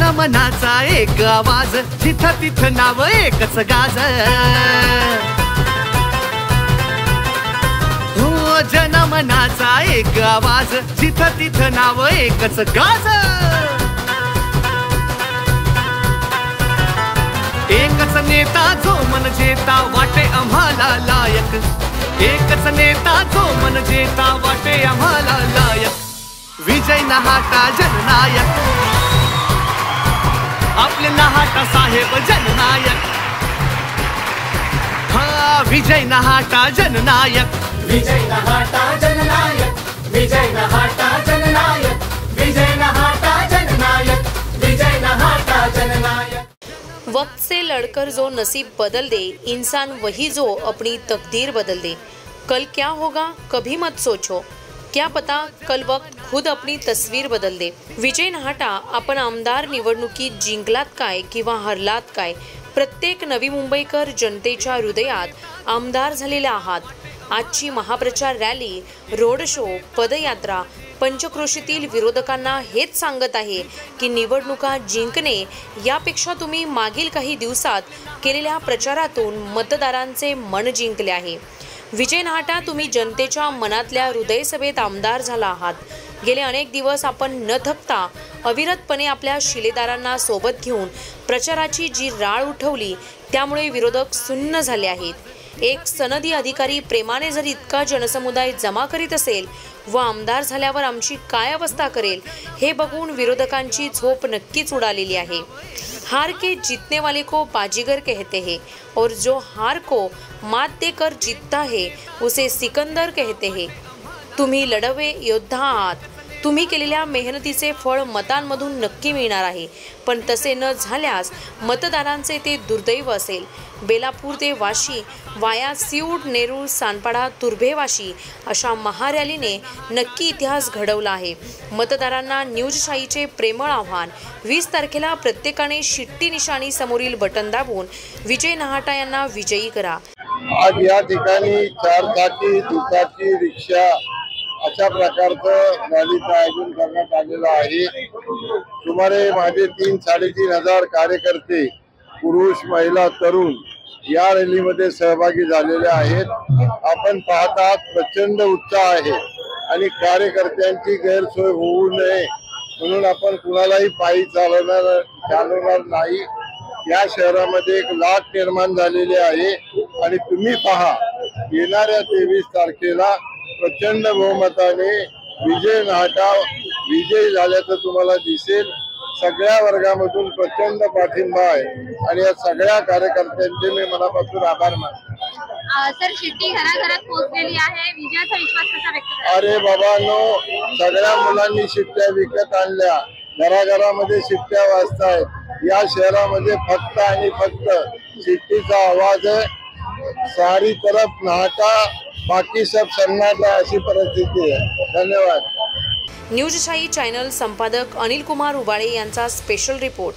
जनमनाचा एक आवाज, जिथं तिथं नाव एकच गाज। हो जनमनाचा एक आवाज, जिथं तिथं नाव एकच गाज। एकच नेता जो मन जेता वाटे आम्हाला लायक, एकच नेता जो मन जेता वाटे आम्हाला लायक। विजय नहाटा जननायक, आपले नहाटा साहेब जननायक। हा विजय नहाटा जननायक, विजय नहाटा जननायक, विजय नहाटा जननायक, विजय नहाटा जननायक, विजय नहाटा जननायक। वक्त से लड़कर जो नसीब बदल दे, इंसान वही जो अपनी तकदीर बदल दे। कल क्या होगा कभी मत सोचो, क्या पता कल वक्त खुद अपनी तस्वीर बदल दे। विजय नहाटा, आपण आमदार निवडणुकीत जिंकलात काय किंवा हरलात काय, प्रत्येक नवी मुंबईकर जनतेच्या हृदयात आमदार झालेले आहात। आजची महाप्रचार रॅली, रोड शो, पदयात्रा पंचक्रोशीतील विरोधकांना हेच सांगत आहे की निवडणुका जिंकणे यापेक्षा तुम्ही मागील काही दिवसात केलेल्या प्रचारातून मतदारांचे मन जिंकले आहे। विजय नहाटा, तुम्ही जनतेच्या मनातल्या हृदयसभेत आमदार झाला आहात। गेले अनेक दिवस आपण न थकता अविरतपणे आपल्या शिलेदारांना सोबत घेऊन प्रचाराची जी राळ उठवली, त्यामुळे विरोधक सुन्न झाले आहेत। एक सनदी अधिकारी प्रेमाने जर इतका जनसमुदाय जमा करीत असेल व आमदार झाल्यावर आमची काय अवस्था करेल, हे बघून विरोधकांची झोप नक्कीच उडालेली आहे। हार के जीतने वाले को बाजीगर कहते हैं और जो हार को मात देकर जीतता है उसे सिकंदर कहते हैं। तुम्ही लढवे योद्धा आहात, तुम्ही केलेल्या मेहनतीचे फळ मतांमधून नक्की मिळणार आहे, पण तसे न झाल्यास मतदारांचे ते दुर्दैव असेल। बेलापूर ते वाशी वाया सिऊड, नेरूळ, सानपाडा, तुर्भे, वाशी अशा महारॅलीने नक्की इतिहास घडवला आहे। मतदारांना न्यूजशाहीचे प्रेमळ आव्हान, 20 तारखेला प्रत्येकाने शिट्टी निशाणी समोरील बटन दाबून विजय नहाटा यांना विजयी करा। आज या ठिकाणी 4 चाकी, दुचाकी, रिक्षा अशा प्रकारचं रॅलीचं आयोजन करण्यात आलेलं आहे। सुमारे माझे 3-3.5 हजार कार्यकर्ते, पुरुष, महिला, तरुण या रॅलीमध्ये सहभागी झालेले आहेत। आपण पाहतात प्रचंड उत्साह आहे आणि कार्यकर्त्यांची गैरसोय होऊ नये म्हणून आपण कुणालाही पायी चालवणार नाही। या शहरामध्ये एक लाट निर्माण झालेली आहे आणि तुम्ही पहा, येणाऱ्या 23 तारखेला प्रचंड बहुमताने विजय नहाटा विजयी झाल्याचं तुम्हाला दिसेल। सगळ्या वर्गामधून प्रचंड पाठिंबा आहे आणि या सगळ्या कार्यकर्त्यांचे मी मनापासून आभार मानतो। सर, शिट्टी घराघरात पोहोचलेली आहे, विजयाचा विश्वास कसा व्यक्त करता? अरे बाबांनो, सगळ्या मुलांनी शिट्ट्या विकत आणल्या, घराघरामध्ये शिट्ट्या वाजतायत। या शहरामध्ये फक्त आणि फक्त शिट्टीचा आवाज आहे। सारी तरफ नहाटा, बाकी सब सन्नाटा अशी परिस्थिती आहे। धन्यवाद। न्यूजशाही चॅनल संपादक अनिल कुमार उबाळे यांचा स्पेशल रिपोर्ट।